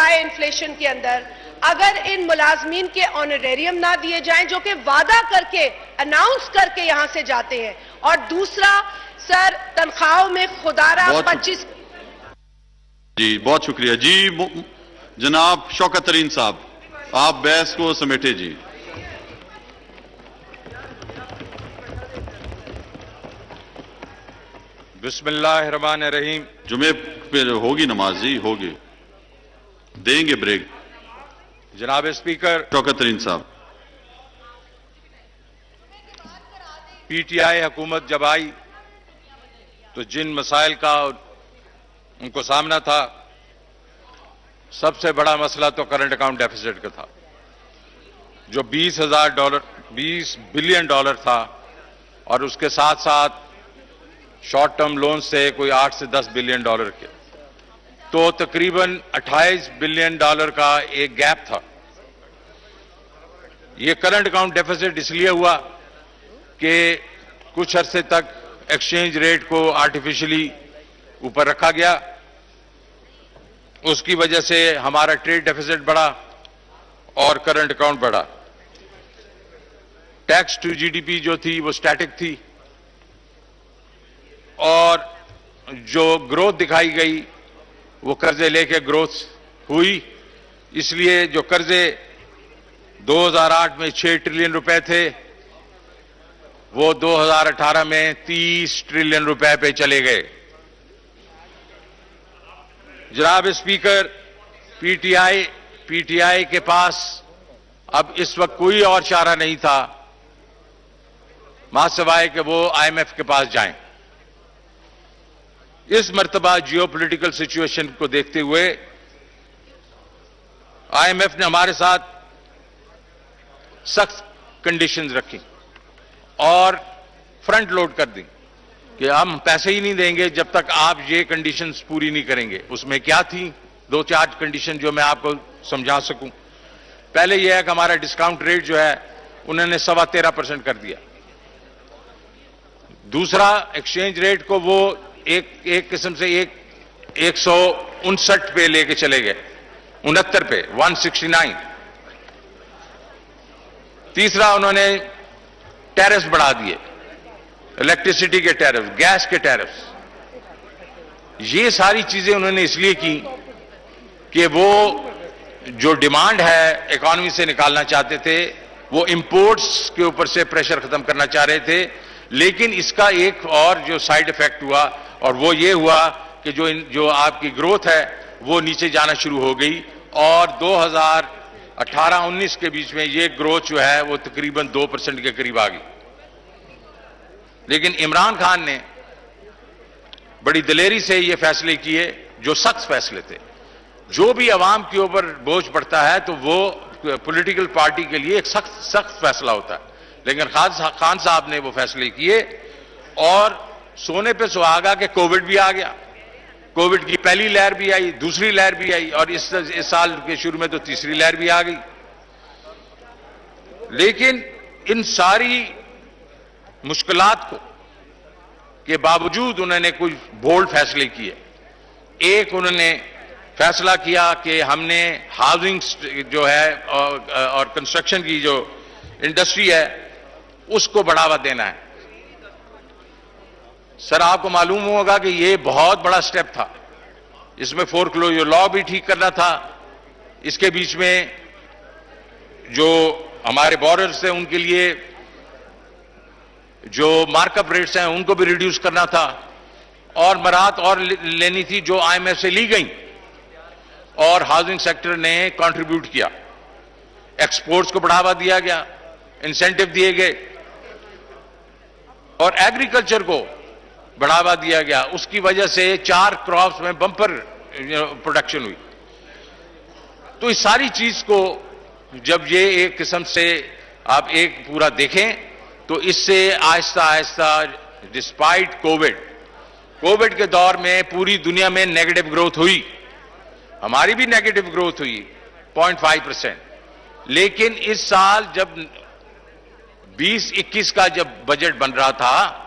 High inflation के अंदर अगर इन मुलाजमीन के ऑनरेरियम ना दिए जाएं जो कि वादा करके अनाउंस करके यहां से जाते हैं, और दूसरा सर तनख्वाहों में खुदारा 25। जी बहुत शुक्रिया जी। जनाब शौकत तरीन साहब, आप बहस को समेटे जी। बिस्मिल्लाहिर्रहमानिर्रहीम। जुमे पे होगी नमाज जी, होगी, देंगे ब्रेक। जनाब स्पीकर, शौकत तरीन साहब। पीटीआई हुकूमत जब आई तो जिन मसाइल का उनको सामना था, सबसे बड़ा मसला तो करंट अकाउंट डेफिसिट का था, जो $20 बिलियन था, और उसके साथ साथ शॉर्ट टर्म लोन से कोई 8 से 10 बिलियन डॉलर के, तो तकरीबन $28 बिलियन का एक गैप था। ये करंट अकाउंट डेफिसिट इसलिए हुआ कि कुछ अरसे तक एक्सचेंज रेट को आर्टिफिशियली ऊपर रखा गया, उसकी वजह से हमारा ट्रेड डेफिसिट बढ़ा और करंट अकाउंट बढ़ा। टैक्स टू जीडीपी जो थी वो स्टैटिक थी, और जो ग्रोथ दिखाई गई वो कर्जे लेके ग्रोथ हुई। इसलिए जो कर्जे 2008 में 6 ट्रिलियन रुपए थे, वो 2018 में 30 ट्रिलियन रुपए पे चले गए। जनाब स्पीकर, पीटीआई के पास अब इस वक्त कोई और चारा नहीं था सिवाय कि वो आईएमएफ के पास जाएं। इस मर्तबा जियोपॉलिटिकल सिचुएशन को देखते हुए आईएमएफ ने हमारे साथ सख्त कंडीशंस रखी और फ्रंट लोड कर दी कि हम पैसे ही नहीं देंगे जब तक आप ये कंडीशंस पूरी नहीं करेंगे। उसमें क्या थी? 2-4 कंडीशन जो मैं आपको समझा सकूं। पहले यह है कि हमारा डिस्काउंट रेट जो है उन्होंने 13.25% कर दिया। दूसरा, एक्सचेंज रेट को वो एक किस्म से 159 पे लेके चले गए, 69 पे, 169। तीसरा, उन्होंने टैरिफ्स बढ़ा दिए, इलेक्ट्रिसिटी के टैरिफ, गैस के टैरिफ। ये सारी चीजें उन्होंने इसलिए की कि वो जो डिमांड है इकॉनमी से निकालना चाहते थे, वो इंपोर्ट्स के ऊपर से प्रेशर खत्म करना चाह रहे थे। लेकिन इसका एक और जो साइड इफेक्ट हुआ, और वो ये हुआ कि जो आपकी ग्रोथ है वो नीचे जाना शुरू हो गई, और 2018-19 के बीच में ये ग्रोथ जो है वो तकरीबन 2% के करीब आ गई। लेकिन इमरान खान ने बड़ी दिलेरी से ये फैसले किए जो सख्त फैसले थे। जो भी अवाम के ऊपर बोझ पड़ता है तो वो पॉलिटिकल पार्टी के लिए एक सख्त फैसला होता है, लेकिन खान साहब ने वो फैसले किए, और सोने पे सुहागा के कोविड भी आ गया। कोविड की पहली लहर भी आई, दूसरी लहर भी आई, और इस साल के शुरू में तो तीसरी लहर भी आ गई। लेकिन इन सारी मुश्किलात को के बावजूद उन्होंने कुछ बोल्ड फैसले किए। एक, उन्होंने फैसला किया कि हमने हाउसिंग जो है और कंस्ट्रक्शन की जो इंडस्ट्री है उसको बढ़ावा देना है। सर, आपको मालूम होगा कि यह बहुत बड़ा स्टेप था। इसमें फोरक्लोजर लॉ भी ठीक करना था, इसके बीच में जो हमारे बोरर्स हैं उनके लिए जो मार्कअप रेट्स हैं उनको भी रिड्यूस करना था, और मराहत और लेनी थी जो आईएमएफ से ली गई, और हाउसिंग सेक्टर ने कंट्रीब्यूट किया। एक्सपोर्ट्स को बढ़ावा दिया गया, इंसेंटिव दिए गए, और एग्रीकल्चर को बढ़ावा दिया गया। उसकी वजह से 4 क्रॉप्स में बम्पर प्रोडक्शन हुई। तो इस सारी चीज को जब ये एक किस्म से आप एक पूरा देखें तो इससे आहिस्ता आहिस्ता, डिस्पाइट कोविड के दौर में पूरी दुनिया में नेगेटिव ग्रोथ हुई, हमारी भी नेगेटिव ग्रोथ हुई 0.5%। लेकिन इस साल जब 2021 का जब बजट बन रहा था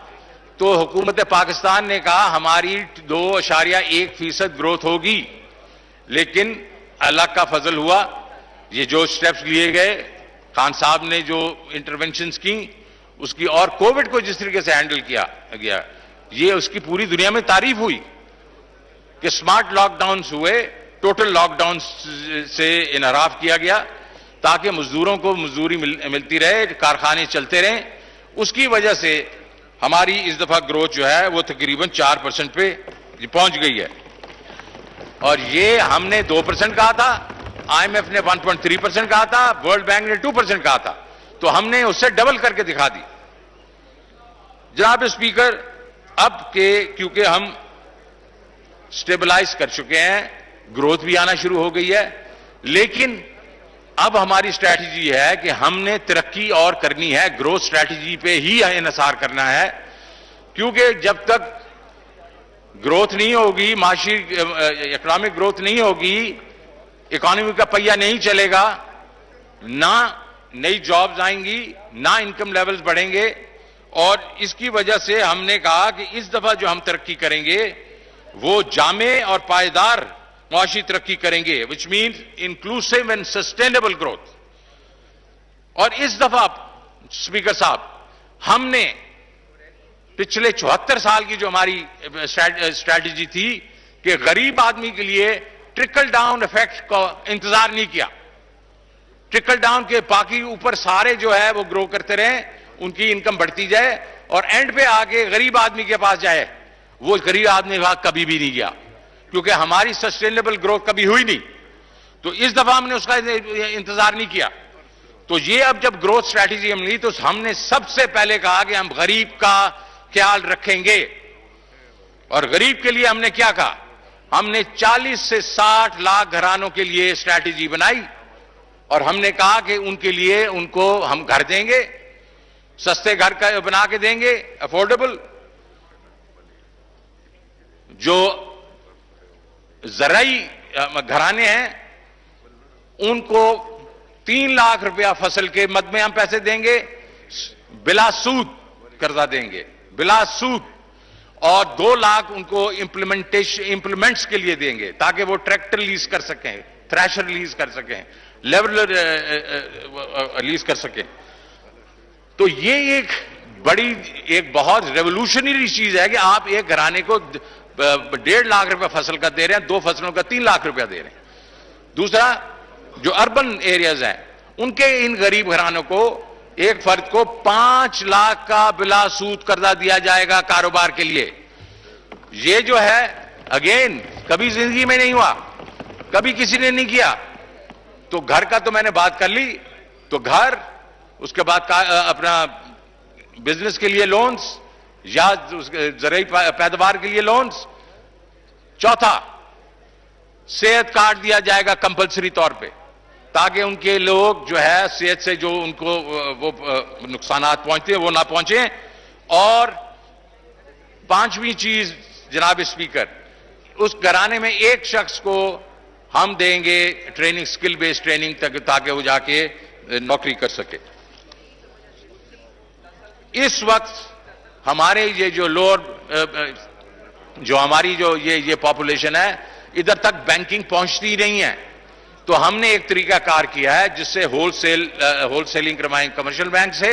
तो हुकूमत पाकिस्तान ने कहा हमारी 2.1% ग्रोथ होगी, लेकिन अल्लाह का फजल हुआ, ये जो स्टेप्स लिए गए, खान साहब ने जो इंटरवेंशंस की उसकी, और कोविड को जिस तरीके से हैंडल किया गया, ये उसकी पूरी दुनिया में तारीफ हुई कि स्मार्ट लॉकडाउन्स हुए, टोटल लॉकडाउन से इनहराफ किया गया ताकि मजदूरों को मजदूरी मिलती रहे, कारखाने चलते रहें। उसकी वजह से हमारी इस दफा ग्रोथ जो है वो तकरीबन 4% पे पहुंच गई है, और ये हमने 2% कहा था, IMF ने 1.3% कहा था, वर्ल्ड बैंक ने 2% कहा था, तो हमने उससे डबल करके दिखा दी। जनाब स्पीकर, अब के क्योंकि हम स्टेबलाइज कर चुके हैं, ग्रोथ भी आना शुरू हो गई है, लेकिन अब हमारी स्ट्रैटेजी है कि हमने तरक्की और करनी है, ग्रोथ स्ट्रैटेजी पे ही इन्हिसार करना है, क्योंकि जब तक ग्रोथ नहीं होगी, माशी इकोनॉमिक ग्रोथ नहीं होगी, इकोनॉमी का पहिया नहीं चलेगा, ना नई जॉब्स आएंगी, ना इनकम लेवल्स बढ़ेंगे। और इसकी वजह से हमने कहा कि इस दफा जो हम तरक्की करेंगे वो जामे और पायदार मुआशी तरक्की करेंगे, which means inclusive and sustainable growth. और इस दफा स्पीकर साहब, हमने पिछले 74 साल की जो हमारी स्ट्रैटेजी थी कि गरीब आदमी के लिए ट्रिकल डाउन इफेक्ट का इंतजार नहीं किया, ट्रिकल डाउन के बाकी ऊपर सारे जो है वो ग्रो करते रहें, उनकी इनकम बढ़ती जाए, और एंड पे आके गरीब आदमी के पास जाए, वो गरीब आदमी के पास कभी भी नहीं गया, क्योंकि हमारी सस्टेनेबल ग्रोथ कभी हुई नहीं। तो इस दफा हमने उसका इंतजार नहीं किया। तो ये अब जब ग्रोथ स्ट्रैटेजी हम ली, तो हमने सबसे पहले कहा कि हम गरीब का ख्याल रखेंगे, और गरीब के लिए हमने क्या कहा, हमने 40 से 60 लाख घरानों के लिए स्ट्रैटेजी बनाई, और हमने कहा कि उनके लिए उनको हम घर देंगे, सस्ते घर का बना के देंगे, अफोर्डेबल। जो जराई घराने हैं उनको 3 लाख रुपया फसल के मद में हम पैसे देंगे, बिला सूद कर्जा देंगे, बिला सूद, और 2 लाख उनको इंप्लीमेंट्स के लिए देंगे ताकि वो ट्रैक्टर लीज कर सकें, थ्रेशर लीज कर सकें, लेवलर लीज कर सकें। तो ये एक बहुत रेवोल्यूशनरी चीज है कि आप एक घराने को 1.5 लाख रुपया फसल का दे रहे हैं, 2 फसलों का 3 लाख रुपया दे रहे हैं। दूसरा, जो अर्बन एरियाज हैं उनके इन गरीब घरानों को, एक फर्द को 5 लाख का बिला सूद कर्जा दिया जाएगा कारोबार के लिए। ये जो है अगेन कभी जिंदगी में नहीं हुआ, कभी किसी ने नहीं किया। तो घर का तो मैंने बात कर ली, तो घर, उसके बाद अपना बिजनेस के लिए लोन्स या ज़राई पैदावार के लिए लोन्स। चौथा, सेहत कार्ड दिया जाएगा कंपलसरी तौर पे, ताकि उनके लोग जो है सेहत से जो उनको वो नुकसानात पहुंचते हैं वो ना पहुंचे। और 5वीं चीज जनाब स्पीकर, उस घराने में एक शख्स को हम देंगे ट्रेनिंग, स्किल बेस्ड ट्रेनिंग, ताकि वो जाके नौकरी कर सके। इस वक्त हमारे ये जो लोअर, जो हमारी जो ये पॉपुलेशन है, इधर तक बैंकिंग पहुंचती नहीं है। तो हमने एक तरीका कार किया है जिससे होलसेलिंग करवाएंगे कमर्शियल बैंक से,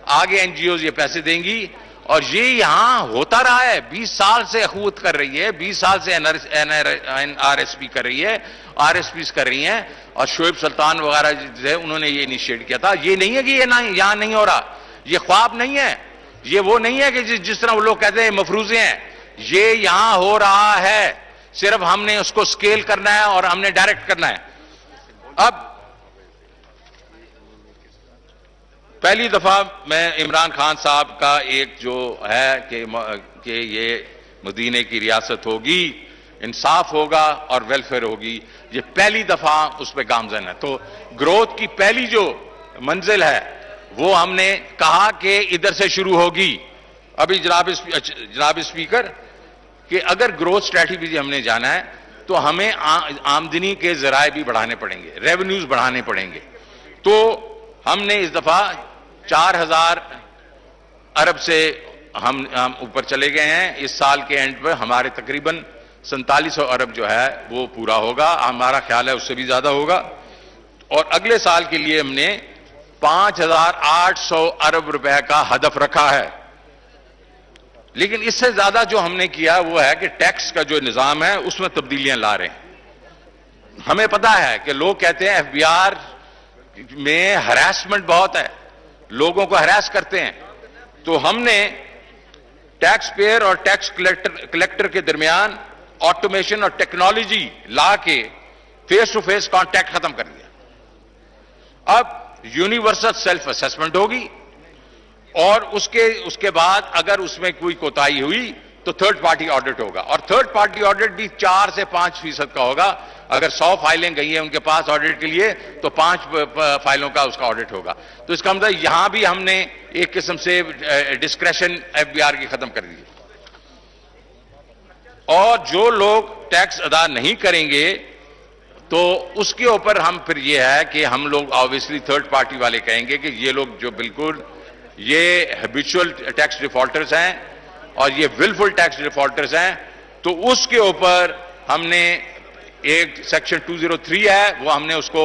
आगे एनजीओ ये पैसे देंगी, और ये यहां होता रहा है। 20 साल से अखूत कर रही है, 20 साल से NRSP कर रही है, RSPs कर रही हैं, और शोएब सुल्तान वगैरह जो है उन्होंने ये इनिशिएट किया था। ये नहीं है कि ये यहां नहीं हो रहा, ये ख्वाब नहीं है, ये वो नहीं है कि जिस तरह वो लोग कहते हैं मफरूजे हैं, ये यहां हो रहा है। सिर्फ हमने उसको स्केल करना है और हमने डायरेक्ट करना है। अब पहली दफा मैं इमरान खान साहब का एक जो है कि ये मदीने की रियासत होगी, इंसाफ होगा और वेलफेयर होगी, ये पहली दफा उस पर गामजन है। तो ग्रोथ की पहली जो मंजिल है वो हमने कहा कि इधर से शुरू होगी। अभी जनाब स्पीकर, कि अगर ग्रोथ स्ट्रैटेजी हमने जाना है तो हमें आमदनी के जराए भी बढ़ाने पड़ेंगे, रेवेन्यूज बढ़ाने पड़ेंगे। तो हमने इस दफा 4000 अरब से हम ऊपर चले गए हैं। इस साल के एंड पर हमारे तकरीबन 4700 अरब जो है वो पूरा होगा। हमारा ख्याल है उससे भी ज्यादा होगा। और अगले साल के लिए हमने 5800 अरब रुपए का हदफ रखा है। लेकिन इससे ज्यादा जो हमने किया वो है कि टैक्स का जो निजाम है उसमें तब्दीलियां ला रहे हैं। हमें पता है कि लोग कहते हैं एफबीआर में हरासमेंट बहुत है, लोगों को हरास करते हैं। तो हमने टैक्स पेयर और टैक्स कलेक्टर के दरमियान ऑटोमेशन और टेक्नोलॉजी ला के फेस टू फेस कांटेक्ट खत्म कर दिया। अब यूनिवर्सल सेल्फ असेसमेंट होगी और उसके बाद अगर उसमें कोई कोताही हुई तो थर्ड पार्टी ऑडिट होगा। और थर्ड पार्टी ऑडिट भी 4 से 5% का होगा। अगर 100 फाइलें गई हैं उनके पास ऑडिट के लिए तो 5 फाइलों का उसका ऑडिट होगा। तो इसका मतलब यहां भी हमने एक किस्म से डिस्क्रेशन एफबीआर की खत्म कर दी। और जो लोग टैक्स अदा नहीं करेंगे तो उसके ऊपर हम फिर यह है कि हम लोग ऑब्वियसली थर्ड पार्टी वाले कहेंगे कि ये लोग जो बिल्कुल ये हैबिचुअल टैक्स डिफॉल्टर्स हैं और ये विलफुल टैक्स डिफॉल्टर्स हैं। तो उसके ऊपर हमने एक सेक्शन 203 है वो हमने उसको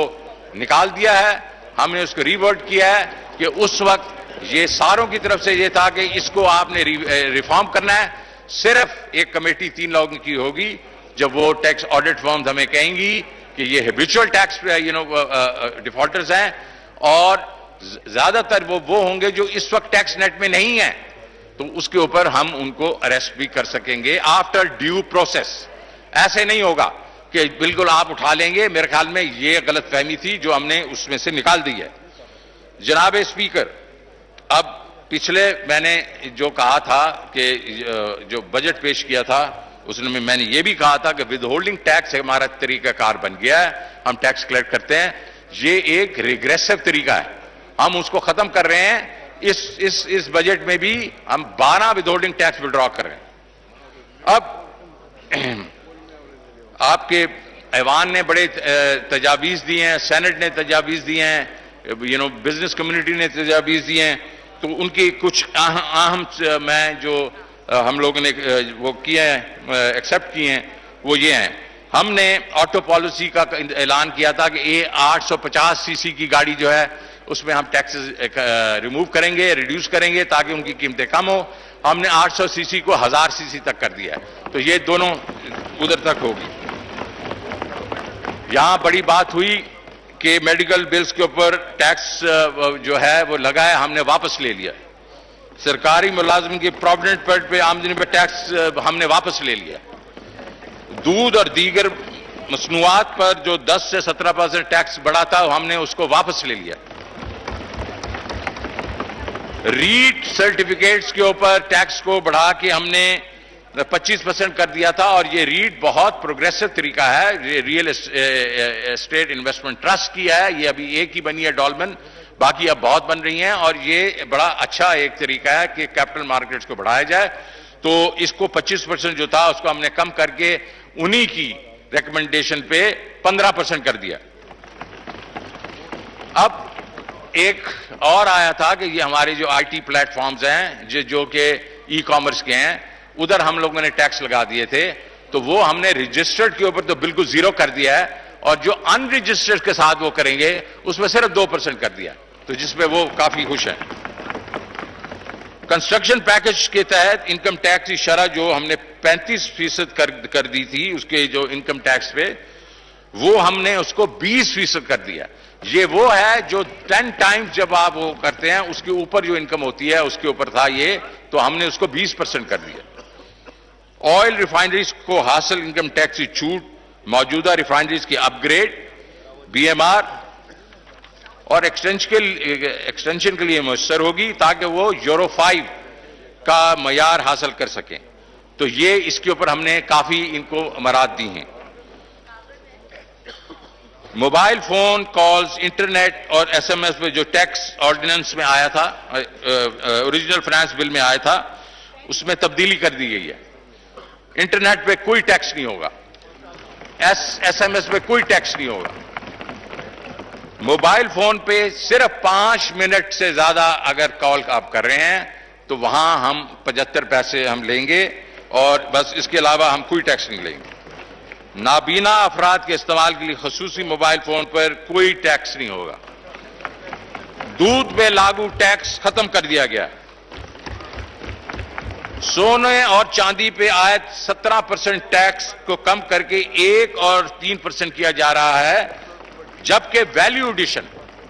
निकाल दिया है। हमने उसको रिवर्ट किया है कि उस वक्त ये सारों की तरफ से ये था कि इसको आपने रिफॉर्म करना है। सिर्फ एक कमेटी 3 लोगों की होगी। जब वो टैक्स ऑडिट फर्म्स हमें कहेंगी कि ये हैबिचुअल टैक्स डिफॉल्टर्स हैं और ज्यादातर वो होंगे जो इस वक्त टैक्स नेट में नहीं है, तो उसके ऊपर हम उनको अरेस्ट भी कर सकेंगे आफ्टर ड्यू प्रोसेस। ऐसे नहीं होगा कि बिल्कुल आप उठा लेंगे। मेरे ख्याल में ये गलत फहमी थी जो हमने उसमें से निकाल दी है। जनाब स्पीकर, अब पिछले मैंने जो कहा था कि जो बजट पेश किया था उसमें मैंने ये भी कहा था कि विद होल्डिंग टैक्स हमारा तरीकाकार बन गया है। हम टैक्स कलेक्ट करते हैं, ये एक रिग्रेसिव तरीका है, हम उसको खत्म कर रहे हैं। इस बजट में भी हम 12 विद होल्डिंग टैक्स विड्रॉ कर रहे हैं। अब आपके ऐवान ने बड़े तजावीज दिए हैं, सेनेट ने तजावीज दिए हैं, बिजनेस कम्युनिटी ने तजावीज दिए हैं। तो उनकी कुछ अहम मैं जो हम लोगों ने वो किए हैं, एक्सेप्ट किए हैं, वो ये हैं। हमने ऑटो पॉलिसी का ऐलान किया था कि ये 850 सीसी की गाड़ी जो है उसमें हम टैक्सेस रिमूव करेंगे, रिड्यूस करेंगे ताकि उनकी कीमतें कम हो। हमने 800 सीसी को 1000 सीसी तक कर दिया है। तो ये दोनों उधर तक होगी। यहां बड़ी बात हुई कि मेडिकल बिल्स के ऊपर टैक्स जो है वो लगा है, हमने वापस ले लिया। सरकारी मुलाजिम की प्रोविडेंट फंड पे आमदनी पे टैक्स हमने वापस ले लिया। दूध और दीगर मसनूआत पर जो 10 से 17% टैक्स बढ़ा था हमने उसको वापस ले लिया। रीट सर्टिफिकेट्स के ऊपर टैक्स को बढ़ा के हमने 25% कर दिया था। और ये रीट बहुत प्रोग्रेसिव तरीका है। ये रियल एस्टेट इन्वेस्टमेंट ट्रस्ट की है, ये अभी एक ही बनी है डॉल्मेन, बाकी अब बहुत बन रही हैं। और ये बड़ा अच्छा एक तरीका है कि कैपिटल मार्केट्स को बढ़ाया जाए। तो इसको 25% जो था उसको हमने कम करके उन्हीं की रिकमेंडेशन पे 15% कर दिया। अब एक और आया था कि ये हमारे जो आईटी प्लेटफॉर्म्स हैं जो कि ई कॉमर्स के हैं, उधर हम लोगों ने टैक्स लगा दिए थे। तो वो हमने रजिस्टर्ड के ऊपर तो बिल्कुल 0 कर दिया है और जो अनरजिस्टर्ड के साथ वो करेंगे उसमें सिर्फ 2% कर दिया, तो जिसमें वो काफी खुश हैं। कंस्ट्रक्शन पैकेज के तहत इनकम टैक्स की शरह जो हमने 35% कर दी थी उसके जो इनकम टैक्स पे, वो हमने उसको 20% कर दिया। ये वो है जो 10 टाइम्स जब आप वो करते हैं उसके ऊपर जो इनकम होती है उसके ऊपर था ये, तो हमने उसको 20% कर दिया। ऑयल रिफाइनरीज को हासिल इनकम टैक्स की छूट मौजूदा रिफाइनरीज की अपग्रेड, बीएमआर और एक्सटेंशन के लिए मुयस्सर होगी ताकि वो यूरो 5 का मयार हासिल कर सकें। तो ये इसके ऊपर हमने काफी इनको अमरात दी हैं। मोबाइल फोन कॉल्स, इंटरनेट और एसएमएस पे जो टैक्स ऑर्डिनेंस में आया था, ओरिजिनल फाइनेंस बिल में आया था, उसमें तब्दीली कर दी गई है। इंटरनेट पे कोई टैक्स नहीं होगा, एसएमएस पे कोई टैक्स नहीं होगा। मोबाइल फोन पे सिर्फ 5 मिनट से ज्यादा अगर कॉल आप कर रहे हैं तो वहां हम 75 पैसे हम लेंगे और बस इसके अलावा हम कोई टैक्स नहीं लेंगे। नाबीना अफराद के इस्तेमाल के लिए खसूसी मोबाइल फोन पर कोई टैक्स नहीं होगा। दूध में लागू टैक्स खत्म कर दिया गया। सोने और चांदी पे आयत 17% टैक्स को कम करके 1 और 3% किया जा रहा है, जबकि वैल्यू एडिशन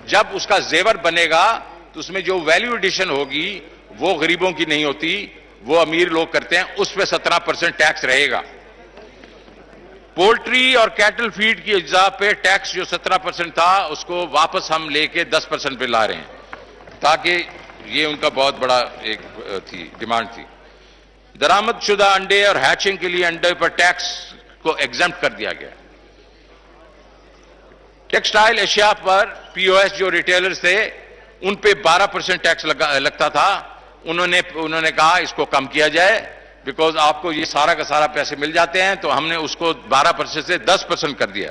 जब उसका जेवर बनेगा तो उसमें जो वैल्यू एडिशन होगी वो गरीबों की नहीं होती, वो अमीर लोग करते हैं, उस पर 17% टैक्स रहेगा। पोल्ट्री और कैटल फीड की अज्जा पे टैक्स जो 17% था उसको वापस हम लेके 10% पे ला रहे हैं, ताकि ये उनका बहुत बड़ा एक डिमांड थी। दरामदशुदा अंडे और हैचिंग के लिए अंडे पर टैक्स को एग्जम्प्ट कर दिया गया। टेक्सटाइल एशिया पर पीओएस जो रिटेलर्स थे उन पे 12% टैक्स लगता था, उन्होंने कहा इसको कम किया जाए, बिकॉज आपको ये सारा का सारा पैसे मिल जाते हैं, तो हमने उसको 12% से 10% कर दिया।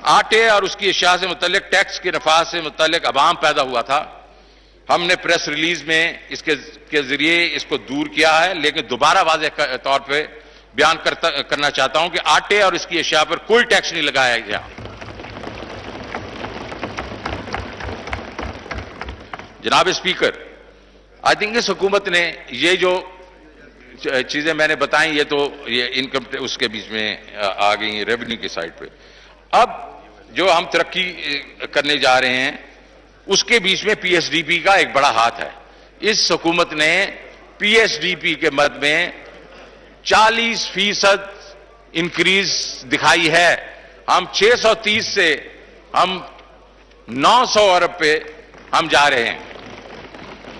आटे और उसकी अशिया से मुतल्लिक टैक्स के नफाज से मुतल्लिक अवाम पैदा हुआ था। हमने प्रेस रिलीज में इसके जरिए इसको दूर किया है, लेकिन दोबारा वाज़ेह तौर पे बयान करना चाहता हूं कि आटे और इसकी अशिया पर कोई टैक्स नहीं लगाया गया। जनाब स्पीकर, आई थिंक इस हुकूमत ने ये जो चीजें मैंने बताई ये तो ये इनकम उसके बीच में आ गई, रेवेन्यू की साइड पे। अब जो हम तरक्की करने जा रहे हैं उसके बीच में पीएसडीपी का एक बड़ा हाथ है। इस हुकूमत ने पीएसडीपी के मद में 40% इंक्रीज दिखाई है। हम 630 से हम 900 अरब पे हम जा रहे हैं।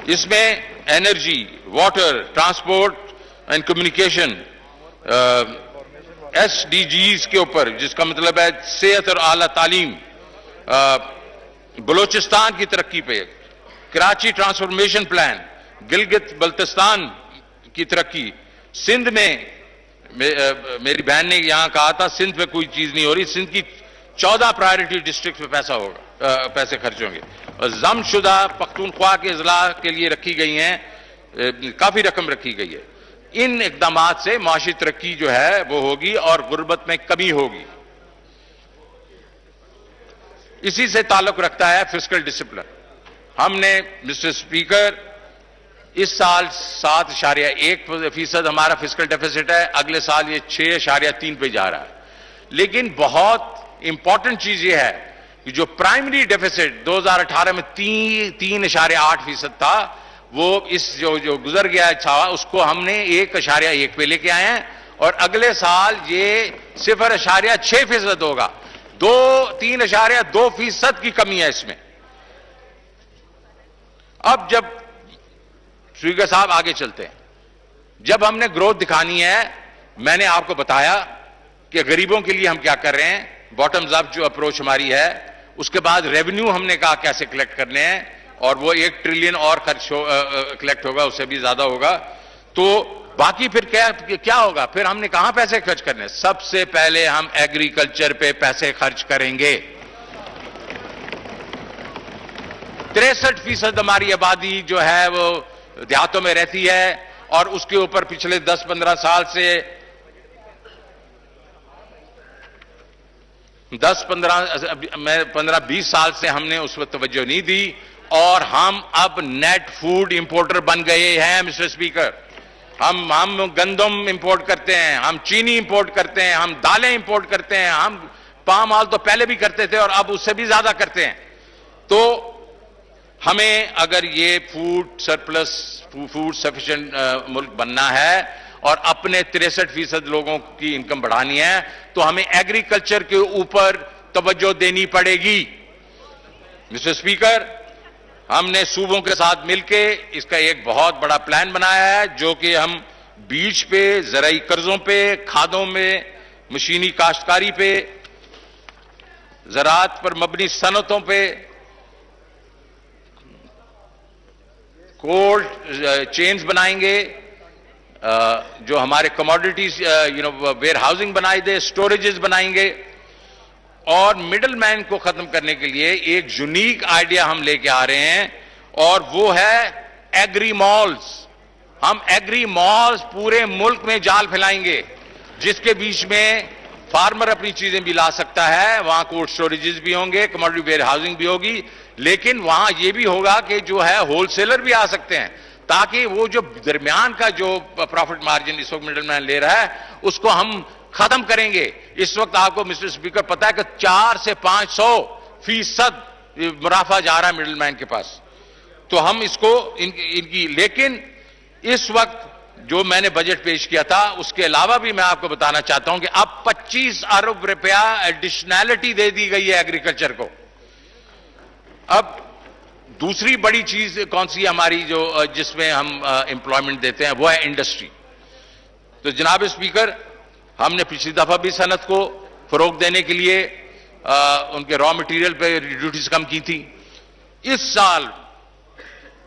इसमें energy, water, transport and communication, SDGs के ऊपर, जिसका मतलब है सेहत और आला तालीम, बलोचिस्तान की तरक्की पे, कराची ट्रांसफॉर्मेशन प्लान, गिलगित बल्तिस्तान की तरक्की, सिंध में मेरी बहन ने यहां कहा था सिंध पे कोई चीज नहीं हो रही, सिंध की 14 प्रायोरिटी डिस्ट्रिक्ट पे पैसे खर्च होंगे। और जमशुदा पख्तूनख्वा के अजला के लिए रखी गई हैं, काफी रकम रखी गई है। इन इकदामात से माशी तरक्की जो है वो होगी और गुर्बत में कमी होगी। इसी से ताल्लुक रखता है फिस्कल डिसिप्लिन। हमने मिस्टर स्पीकर इस साल 7.1% हमारा फिस्कल डेफिसिट है, अगले साल ये 6.3 पे जा रहा है। लेकिन बहुत इंपॉर्टेंट चीज ये है कि जो प्राइमरी डेफिसिट 2018 में 3.8% था, वो इस जो गुजर गया था उसको हमने 1.1 पे लेके आए हैं, और अगले साल ये 0.6% होगा। 3.2% की कमी है इसमें। अब जब स्पीकर साहब आगे चलते हैं, जब हमने ग्रोथ दिखानी है, मैंने आपको बताया कि गरीबों के लिए हम क्या कर रहे हैं, बॉटम्स अप जो अप्रोच हमारी है। उसके बाद रेवेन्यू हमने कहा कैसे कलेक्ट करने हैं, और वो 1 ट्रिलियन और खर्च कलेक्ट होगा, उससे भी ज्यादा होगा। तो बाकी फिर क्या होगा, फिर हमने कहां पैसे खर्च करने। सबसे पहले हम एग्रीकल्चर पे पैसे खर्च करेंगे। 63% हमारी आबादी जो है वो देहातों में रहती है, और उसके ऊपर पिछले 10-15 साल से 15-20 साल से हमने उस पर तवज्जो नहीं दी, और हम अब नेट फूड इंपोर्टर बन गए हैं मिस्टर स्पीकर। हम गंदम इंपोर्ट करते हैं, हम चीनी इंपोर्ट करते हैं, हम दालें इंपोर्ट करते हैं, हम पाम ऑयल तो पहले भी करते थे और अब उससे भी ज्यादा करते हैं। तो हमें अगर ये फूड सरप्लस, फूड सफिशिएंट मुल्क बनना है और अपने 63% लोगों की इनकम बढ़ानी है, तो हमें एग्रीकल्चर के ऊपर तवज्जो देनी पड़ेगी। मिस्टर स्पीकर, हमने सूबों के साथ मिलके इसका एक बहुत बड़ा प्लान बनाया है, जो कि हम बीज पे, ज़राई कर्जों पे, खादों में, मशीनी काश्तकारी पे, ज़राअत पर मबनी सनतों पे, कोल्ड चेन्स बनाएंगे, जो हमारे कमोडिटीज वेयर हाउसिंग बनाई दे, स्टोरेजेस बनाएंगे, और मिडल मैन को खत्म करने के लिए एक यूनिक आइडिया हम लेके आ रहे हैं, और वो है एग्री मॉल्स। हम एग्री मॉल्स पूरे मुल्क में जाल फैलाएंगे, जिसके बीच में फार्मर अपनी चीजें भी ला सकता है, वहां कोल्ड स्टोरेजेस भी होंगे, कमोडिटी वेयर हाउसिंग भी होगी, लेकिन वहां यह भी होगा कि जो है होलसेलर भी आ सकते हैं, ताकि वो जो दरमियान का जो प्रॉफिट मार्जिन इस वक्त मिडलमैन ले रहा है उसको हम खत्म करेंगे। इस वक्त आपको मिस्टर स्पीकर पता है कि 400 से 500% मुनाफा जा रहा है मिडलमैन के पास। तो हम इसको इनकी लेकिन इस वक्त जो मैंने बजट पेश किया था उसके अलावा भी मैं आपको बताना चाहता हूं कि अब 25 अरब रुपया एडिशनैलिटी दे दी गई है एग्रीकल्चर को। अब दूसरी बड़ी चीज कौन सी हमारी जो जिसमें हम एम्प्लॉयमेंट देते हैं वो है इंडस्ट्री। तो जनाब स्पीकर, हमने पिछली दफा भी सनत को फरोग देने के लिए उनके रॉ मटेरियल पे ड्यूटीज कम की थी। इस साल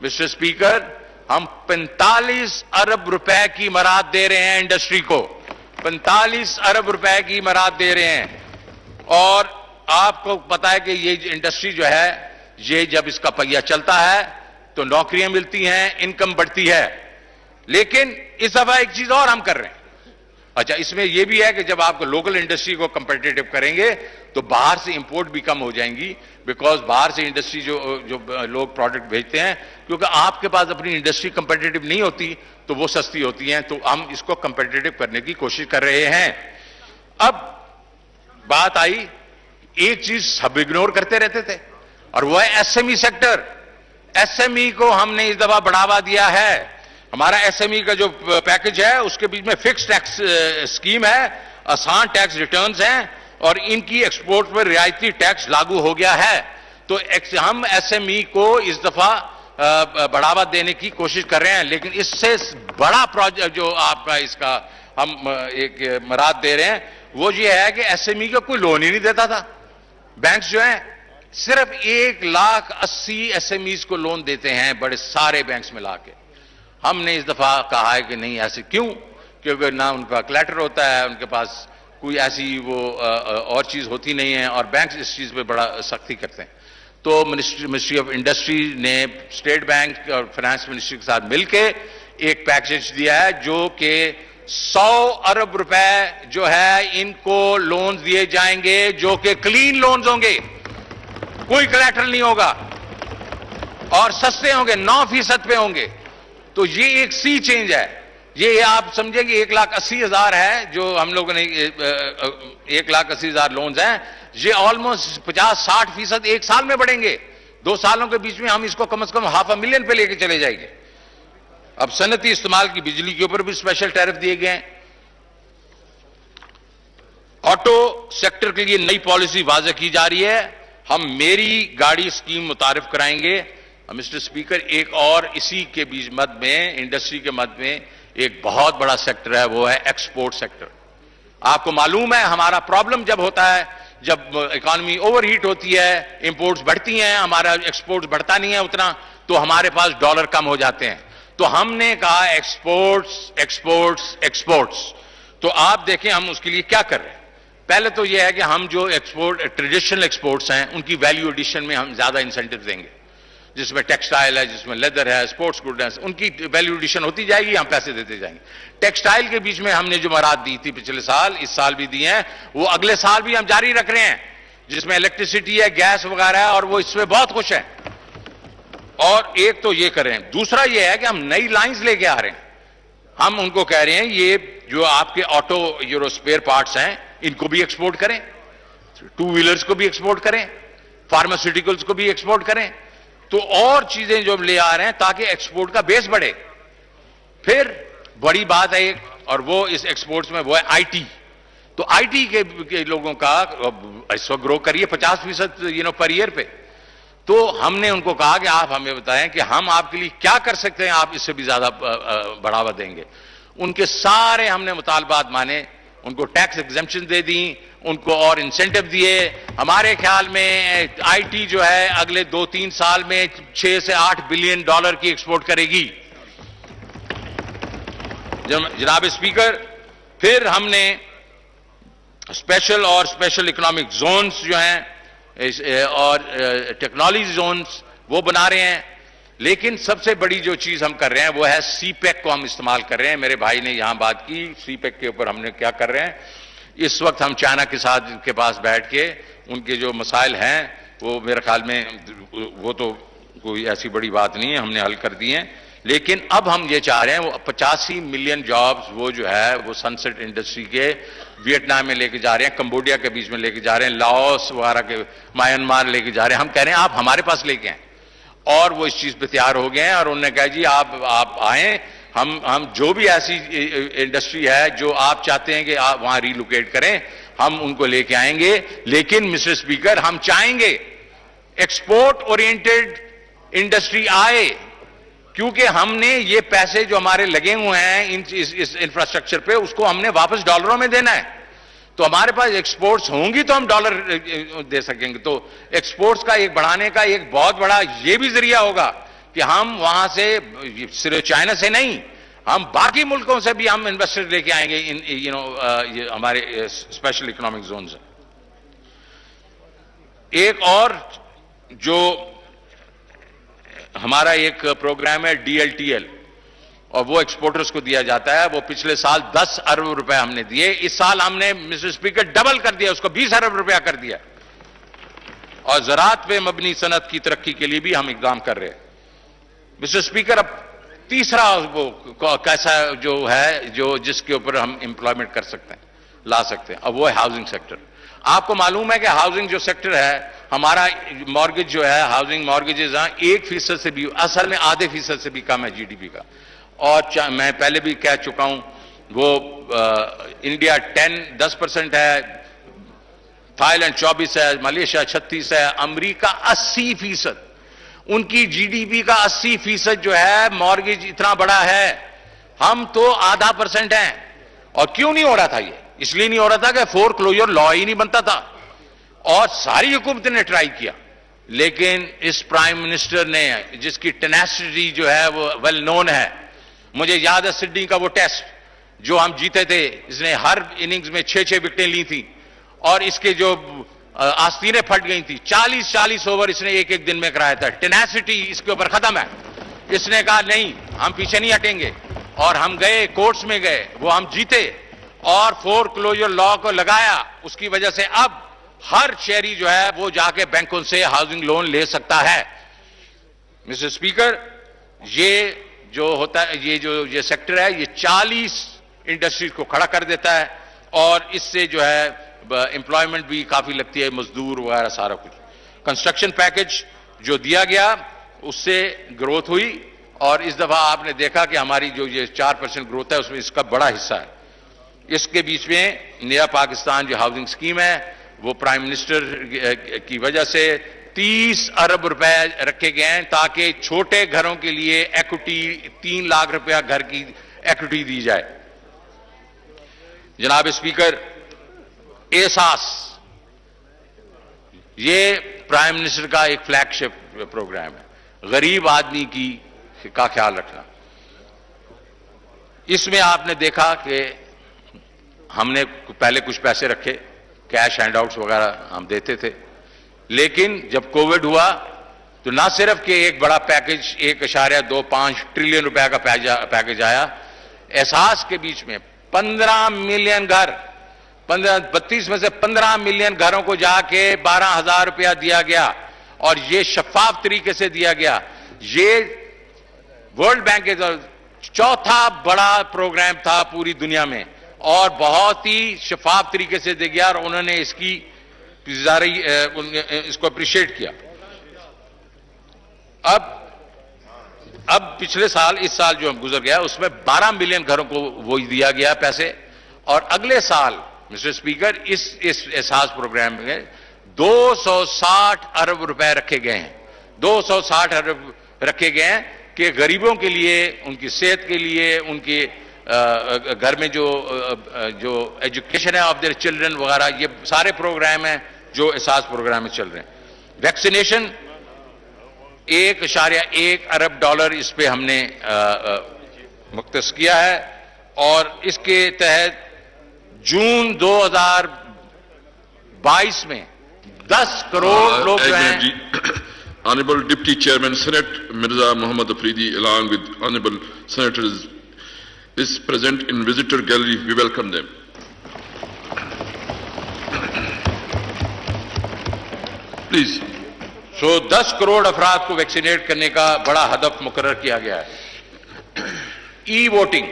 मिस्टर स्पीकर हम 45 अरब रुपए की मराद दे रहे हैं इंडस्ट्री को, 45 अरब रुपए की मराद दे रहे हैं। और आपको पता है कि ये इंडस्ट्री जो है ये जब इसका पहिया चलता है तो नौकरियां मिलती हैं, इनकम बढ़ती है। लेकिन इस दफा एक चीज और हम कर रहे हैं। अच्छा, इसमें यह भी है कि जब आपको लोकल इंडस्ट्री को कंपेटिटिव करेंगे तो बाहर से इंपोर्ट भी कम हो जाएंगी, बिकॉज बाहर से इंडस्ट्री जो लोग प्रोडक्ट भेजते हैं, क्योंकि आपके पास अपनी इंडस्ट्री कंपेटिटिव नहीं होती तो वो सस्ती होती हैं। तो हम इसको कंपेटिटिव करने की कोशिश कर रहे हैं। अब बात आई, एक चीज सब इग्नोर करते रहते थे और वो है एसएमई सेक्टर। एसएमई को हमने इस दफा बढ़ावा दिया है। हमारा एसएमई का जो पैकेज है उसके बीच में फिक्स टैक्स स्कीम है, आसान टैक्स रिटर्न्स हैं और इनकी एक्सपोर्ट पर रियायती टैक्स लागू हो गया है। तो हम एसएमई को इस दफा बढ़ावा देने की कोशिश कर रहे हैं। लेकिन इससे बड़ा प्रोजेक्ट जो आपका इसका हम एक मराद दे रहे हैं वो ये है कि एसएमई का कोई लोन ही नहीं देता था। बैंक्स जो हैं सिर्फ 1,80,000 एसएमईज को लोन देते हैं, बड़े सारे बैंक्स मिला के। हमने इस दफा कहा है कि नहीं, ऐसे क्यों? क्योंकि ना उनका क्लैटर होता है, उनके पास कोई ऐसी वो और चीज होती नहीं है और बैंक इस चीज पे बड़ा सख्ती करते हैं। तो मिनिस्ट्री ऑफ इंडस्ट्री ने स्टेट बैंक और फाइनेंस मिनिस्ट्री के साथ मिलके एक पैकेज दिया है जो कि 100 अरब रुपए जो है इनको लोन दिए जाएंगे, जो कि क्लीन लोन्स होंगे, कोई कलेक्टर नहीं होगा और सस्ते होंगे, 9% पे होंगे। तो ये एक सी चेंज है। ये आप समझे कि 1,80,000 है जो हम लोगों ने 1,80,000 लोन्स हैं, ये ऑलमोस्ट 50-60% एक साल में बढ़ेंगे। 2 सालों के बीच में हम इसको कम से कम 500,000 पे लेके चले जाएंगे। अब सनती इस्तेमाल की बिजली के ऊपर भी स्पेशल टैरिफ दिए गए हैं। ऑटो सेक्टर के लिए नई पॉलिसी वाज़ेह की जा रही है। हम मेरी गाड़ी स्कीम मुतारिफ कराएंगे। मिस्टर स्पीकर, एक और इसी के बीच मद में, इंडस्ट्री के मद में एक बहुत बड़ा सेक्टर है, वो है एक्सपोर्ट सेक्टर। आपको मालूम है हमारा प्रॉब्लम जब होता है, जब इकॉनमी ओवरहीट होती है, इंपोर्ट्स बढ़ती हैं, हमारा एक्सपोर्ट्स बढ़ता नहीं है उतना, तो हमारे पास डॉलर कम हो जाते हैं। तो हमने कहा एक्सपोर्ट्स एक्सपोर्ट्स एक्सपोर्ट्स। तो आप देखें हम उसके लिए क्या कर रहे हैं। पहले तो यह है कि हम जो एक्सपोर्ट ट्रेडिशनल एक्सपोर्ट्स हैं उनकी वैल्यू एडिशन में हम ज्यादा इंसेंटिव देंगे, जिसमें टेक्सटाइल है, जिसमें लेदर है, स्पोर्ट्स गुड है, उनकी वैल्यू एडिशन होती जाएगी, हम पैसे देते जाएंगे। टेक्सटाइल के बीच में हमने जो मराद दी थी पिछले साल, इस साल भी दी हैं, वो अगले साल भी हम जारी रख रहे हैं, जिसमें इलेक्ट्रिसिटी है, गैस वगैरह है, और वो इसमें बहुत खुश हैं। और एक तो ये कर रहे हैं, दूसरा ये है कि हम नई लाइंस लेके आ रहे हैं। हम उनको कह रहे हैं ये जो आपके ऑटो यूरो स्पेयर पार्ट्स हैं इनको भी एक्सपोर्ट करें, 2 व्हीलर्स को भी एक्सपोर्ट करें, फार्मास्यूटिकल्स को भी एक्सपोर्ट करें। तो और चीजें जो ले आ रहे हैं ताकि एक्सपोर्ट का बेस बढ़े। फिर बड़ी बात है एक, और वो इस एक्सपोर्ट्स में वो है आईटी। तो आईटी के लोगों का इस वक्त ग्रो करिए 50% पर ईयर पे। तो हमने उनको कहा कि आप हमें बताएं कि हम आपके लिए क्या कर सकते हैं, आप इससे भी ज्यादा बढ़ावा देंगे। उनके सारे हमने मुतालबात माने, उनको टैक्स एग्जेम्पशन दे दी, उनको और इंसेंटिव दिए। हमारे ख्याल में आईटी जो है अगले 2-3 साल में 6 से 8 बिलियन डॉलर की एक्सपोर्ट करेगी। जनाब स्पीकर, फिर हमने स्पेशल और स्पेशल इकोनॉमिक जोन्स जो हैं और टेक्नोलॉजी जोन्स वो बना रहे हैं। लेकिन सबसे बड़ी जो चीज हम कर रहे हैं वो है सीपेक को हम इस्तेमाल कर रहे हैं। मेरे भाई ने यहां बात की सीपेक के ऊपर हमने क्या कर रहे हैं। इस वक्त हम चाइना के साथ के पास बैठ के उनके जो मसाइल हैं वो मेरे ख्याल में वो तो कोई ऐसी बड़ी बात नहीं है, हमने हल कर दिए हैं। लेकिन अब हम ये चाह रहे हैं वो 85 मिलियन जॉब्स वो जो है वो सनसेट इंडस्ट्री के वियतनाम में लेके जा रहे हैं, कंबोडिया के बीच में लेके जा रहे हैं, लाओस वगैरह के म्यांमार लेके जा रहे हैं। हम कह रहे हैं आप हमारे पास लेके आए, और वो इस चीज पे तैयार हो गए हैं। और उन्होंने कहा जी आप आए, हम जो भी ऐसी इंडस्ट्री है जो आप चाहते हैं कि आप वहां रिलोकेट करें, हम उनको लेके आएंगे। लेकिन मिस्टर स्पीकर, हम चाहेंगे एक्सपोर्ट ओरिएंटेड इंडस्ट्री आए, क्योंकि हमने ये पैसे जो हमारे लगे हुए हैं इस इंफ्रास्ट्रक्चर पे, उसको हमने वापस डॉलरों में देना है। तो हमारे पास एक्सपोर्ट्स होंगी तो हम डॉलर दे सकेंगे। तो एक्सपोर्ट्स का एक बढ़ाने का एक बहुत बड़ा ये भी जरिया होगा कि हम वहां से सिर्फ चाइना से नहीं, हम बाकी मुल्कों से भी हम इन्वेस्टर लेके आएंगे इन ये हमारे स्पेशल इकोनॉमिक जोन से। एक और जो हमारा एक प्रोग्राम है DLTL, और वो एक्सपोर्टर्स को दिया जाता है। वो पिछले साल 10 अरब रुपए हमने दिए, इस साल हमने मिस्टर स्पीकर डबल कर दिया, उसको 20 अरब रुपया कर दिया। और ज़राअत पे मबनी सनत की तरक्की के लिए भी हम इक़दाम कर रहे हैं। मिस्टर स्पीकर, अब तीसरा वो कैसा जो है जो जिसके ऊपर हम एम्प्लॉयमेंट कर सकते हैं, ला सकते हैं, अब वो है हाउसिंग सेक्टर। आपको मालूम है कि हाउसिंग जो सेक्टर है हमारा, मॉर्गेज जो है, हाउसिंग मॉर्गेजेस 1% से भी, असल में आधे फीसद से भी कम है GDP का। और मैं पहले भी कह चुका हूं, वो इंडिया 10% है, थाईलैंड 24 है, मलेशिया 36 है, अमेरिका 80%। उनकी GDP का 80% जो है मॉर्गेज इतना बड़ा है, हम तो आधा % हैं। और क्यों नहीं हो रहा था ये? इसलिए नहीं हो रहा था कि फोरक्लोजर लॉ ही नहीं बनता था, और सारी हुकूमत ने ट्राई किया। लेकिन इस प्राइम मिनिस्टर ने, जिसकी टेनेसिटी जो है वो वेल नोन है, मुझे याद है सिडनी का वो टेस्ट जो हम जीते थे, इसने हर इनिंग्स में 6-6 विकेटें ली थी, और इसके जो आस्तीनें फट गई थी, 40-40 ओवर इसने एक दिन में कराया था। टेनेसिटी इसके ऊपर खत्म है। इसने कहा नहीं, हम पीछे नहीं हटेंगे, और हम गए, कोर्ट्स में गए, वो हम जीते, और फोरक्लोजर लॉ को लगाया। उसकी वजह से अब हर शहरी जो है वो जाके बैंकों से हाउसिंग लोन ले सकता है। मिस्टर स्पीकर, ये जो होता है, ये सेक्टर है, ये 40 इंडस्ट्रीज को खड़ा कर देता है, और इससे जो है एम्प्लॉयमेंट भी काफी लगती है, मजदूर वगैरह सारा कुछ। कंस्ट्रक्शन पैकेज जो दिया गया उससे ग्रोथ हुई, और इस दफा आपने देखा कि हमारी जो ये 4% ग्रोथ है उसमें इसका बड़ा हिस्सा है। इसके बीच में नया पाकिस्तान जो हाउसिंग स्कीम है, वो प्राइम मिनिस्टर की वजह से 30 अरब रुपए रखे गए हैं, ताकि छोटे घरों के लिए इक्विटी 3 लाख रुपया घर की इक्विटी दी जाए। जनाब स्पीकर, एहसास, ये प्राइम मिनिस्टर का एक फ्लैगशिप प्रोग्राम है, गरीब आदमी का ख्याल रखना। इसमें आपने देखा कि हमने पहले कुछ पैसे रखे, कैश हैंडआउट्स वगैरह हम देते थे, लेकिन जब कोविड हुआ तो ना सिर्फ कि एक बड़ा पैकेज 1.25 ट्रिलियन रुपए का पैकेज आया, एहसास के बीच में 15 मिलियन घर, 32 में से 15 मिलियन घरों को जाके 12,000 रुपया दिया गया, और ये शफाफ तरीके से दिया गया। ये वर्ल्ड बैंक का चौथा बड़ा प्रोग्राम था पूरी दुनिया में, और बहुत ही शफाफ तरीके से दिया गया, और उन्होंने इसको अप्रिशिएट किया। अब पिछले साल, इस साल जो गुजर गया उसमें 12 मिलियन घरों को वो दिया गया पैसे, और अगले साल मिस्टर स्पीकर इस एहसास प्रोग्राम में 260 अरब रुपए रखे गए हैं। 260 अरब रखे गए हैं कि गरीबों के लिए, उनकी सेहत के लिए, उनके घर में जो एजुकेशन है ऑफ देयर चिल्ड्रन वगैरह, ये सारे प्रोग्राम हैं जो एहसास प्रोग्राम में चल रहे हैं। वैक्सीनेशन 1.1 अरब डॉलर इस पे हमने मुख्तस किया है, और इसके तहत जून 2022 में 10 करोड़ लोग जो हैं Honorable Deputy Chairman Senate Mirza Muhammad Afridi, along with Honorable Senators, is present in visitor gallery. We welcome them. Please. सो 10 करोड़ अफराद को वैक्सीनेट करने का बड़ा हदफ मुकर्रर किया गया है। E voting,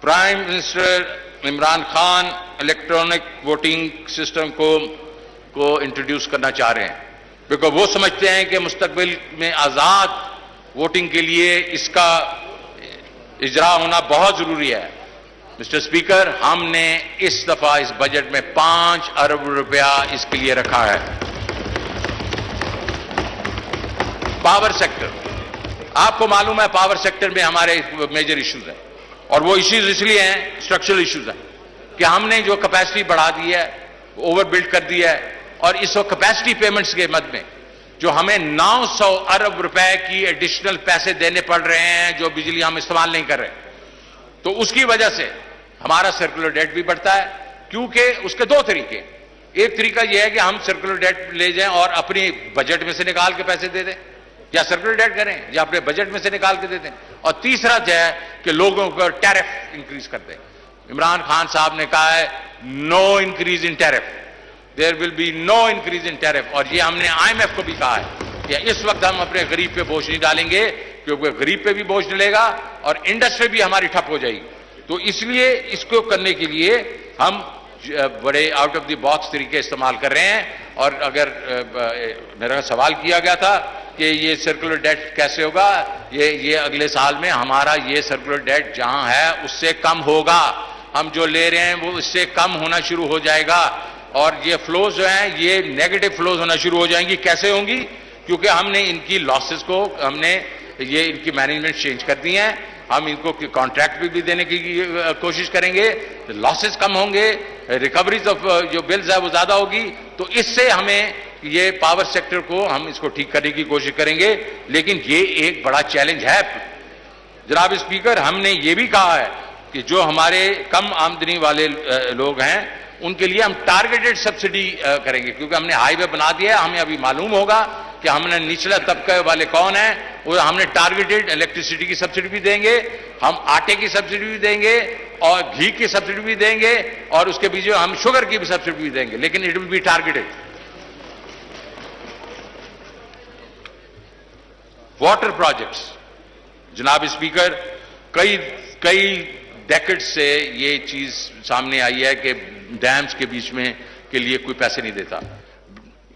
prime minister Imran Khan electronic voting system को इंट्रोड्यूस करना चाह रहे हैं, बिकॉज वो समझते हैं कि मुस्तकबिल में आजाद वोटिंग के लिए इसका इजरा होना बहुत जरूरी है। मिस्टर स्पीकर, हमने इस दफा इस बजट में 5 अरब रुपया इसके लिए रखा है। पावर सेक्टर, आपको मालूम है पावर सेक्टर में हमारे मेजर इश्यूज हैं, और वो इश्यूज इसलिए हैं, स्ट्रक्चरल इश्यूज हैं, कि हमने जो कैपेसिटी बढ़ा दी है, ओवर बिल्ड कर दी है, और इस कैपेसिटी पेमेंट्स के मद में जो हमें 900 अरब रुपए की एडिशनल पैसे देने पड़ रहे हैं जो बिजली हम इस्तेमाल नहीं कर रहे, तो उसकी वजह से हमारा सर्कुलर डेट भी बढ़ता है। क्योंकि उसके 2 तरीके, एक तरीका यह है कि हम सर्कुलर डेट ले जाएं और अपनी बजट में से निकाल के पैसे दे दें, या सर्कुलर डेट करें या अपने बजट में से निकाल के दे दें, और तीसरा जो है कि लोगों को टैरिफ इंक्रीज कर दें। इमरान खान साहब ने कहा है no increase in tariff, there will be no increase in tariff, और ये हमने IMF को भी कहा है कि इस वक्त हम अपने गरीब पे बोझ नहीं डालेंगे, क्योंकि गरीब पे भी बोझ डलेगा और इंडस्ट्री भी हमारी ठप हो जाएगी। तो इसलिए इसको करने के लिए हम बड़े आउट ऑफ द बॉक्स तरीके इस्तेमाल कर रहे हैं। और अगर मेरा सवाल किया गया था कि ये सर्कुलर डेट कैसे होगा, ये अगले साल में हमारा ये सर्कुलर डेट जहां है उससे कम होगा, हम जो ले रहे हैं वो इससे कम होना शुरू हो जाएगा, और ये फ्लोज जो हैं ये नेगेटिव फ्लोज होना शुरू हो जाएंगी। कैसे होंगी? क्योंकि हमने इनकी लॉसेस को ये इनकी मैनेजमेंट चेंज कर दी है, हम इनको कॉन्ट्रैक्ट भी देने की कोशिश करेंगे, लॉसेस कम होंगे, रिकवरीज ऑफ जो बिल्स है वो ज्यादा होगी, तो इससे हमें ये पावर सेक्टर को हम इसको ठीक करने की कोशिश करेंगे। लेकिन ये एक बड़ा चैलेंज है जनाब स्पीकर। हमने ये भी कहा है कि जो हमारे कम आमदनी वाले लोग हैं उनके लिए हम टारगेटेड सब्सिडी करेंगे, क्योंकि हमने हाईवे बना दिया है, हमें अभी मालूम होगा कि हमने निचला तबके वाले कौन है, वो हमने टारगेटेड इलेक्ट्रिसिटी की सब्सिडी भी देंगे, हम आटे की सब्सिडी भी देंगे और घी की सब्सिडी भी देंगे, और उसके बीच में हम शुगर की भी सब्सिडी भी देंगे, लेकिन it will be targeted. Water projects, जनाब स्पीकर, कई डेकेड से ये चीज सामने आई है कि डैम्स के बीच में के लिए कोई पैसे नहीं देता।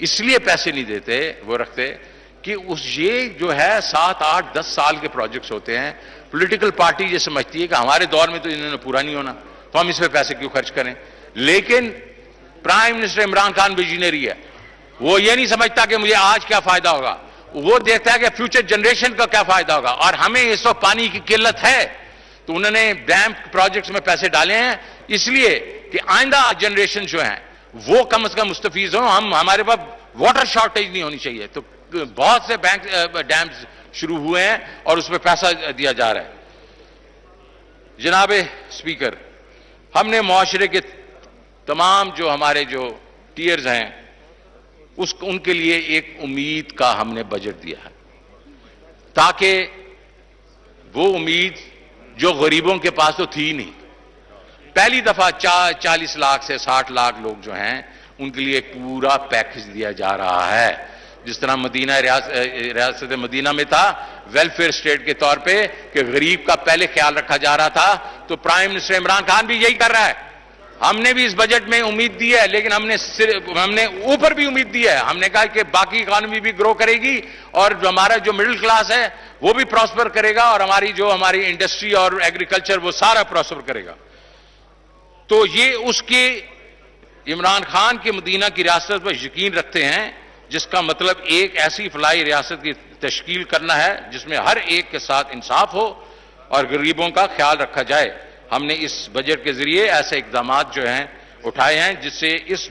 इसलिए पैसे नहीं देते वो रखते कि ये जो है 7, 8, 10 साल के प्रोजेक्ट्स होते हैं। पॉलिटिकल पार्टी ये समझती है कि हमारे दौर में तो इन्होंने पूरा नहीं होना, तो हम इस पे पैसे क्यों खर्च करें। लेकिन prime minister Imran Khan visionary है, वो ये नहीं समझता कि मुझे आज क्या फायदा होगा, वो देखता है कि फ्यूचर जनरेशन का क्या फायदा होगा। और हमें इस वक्त पानी की किल्लत है, तो उन्होंने डैम प्रोजेक्ट्स में पैसे डाले हैं इसलिए कि आइंदा जनरेशन जो है वो कम से कम मुस्तफीज हो। हमारे पास वाटर शॉर्टेज नहीं होनी चाहिए, तो बहुत से बैंक डैम्स शुरू हुए हैं और उसमें पैसा दिया जा रहा है। जनाब स्पीकर, हमने मुआशरे के तमाम जो हमारे जो टीयर्स हैं उनके लिए एक उम्मीद का हमने बजट दिया है, ताकि वो उम्मीद जो गरीबों के पास तो थी नहीं। पहली दफा 40 लाख से 60 लाख लोग जो हैं उनके लिए एक पूरा पैकेज दिया जा रहा है। जिस तरह मदीना रियासत मदीना में था वेलफेयर स्टेट के तौर पे कि गरीब का पहले ख्याल रखा जा रहा था, तो प्राइम मिनिस्टर इमरान खान भी यही कर रहा है। हमने भी इस बजट में उम्मीद दी है, लेकिन हमने ऊपर भी उम्मीद दी है। हमने कहा कि बाकी इकॉनमी भी ग्रो करेगी और जो हमारा जो मिडिल क्लास है वो भी प्रॉस्पर करेगा, और हमारी इंडस्ट्री और एग्रीकल्चर वो सारा प्रॉस्पर करेगा। तो ये उसके इमरान खान के मदीना की रियासत पर यकीन रखते हैं, जिसका मतलब एक ऐसी फलाई रियासत की तश्कील करना है जिसमें हर एक के साथ इंसाफ हो और गरीबों का ख्याल रखा जाए। हमने इस बजट के जरिए ऐसे इकदाम जो हैं उठाए हैं जिससे इस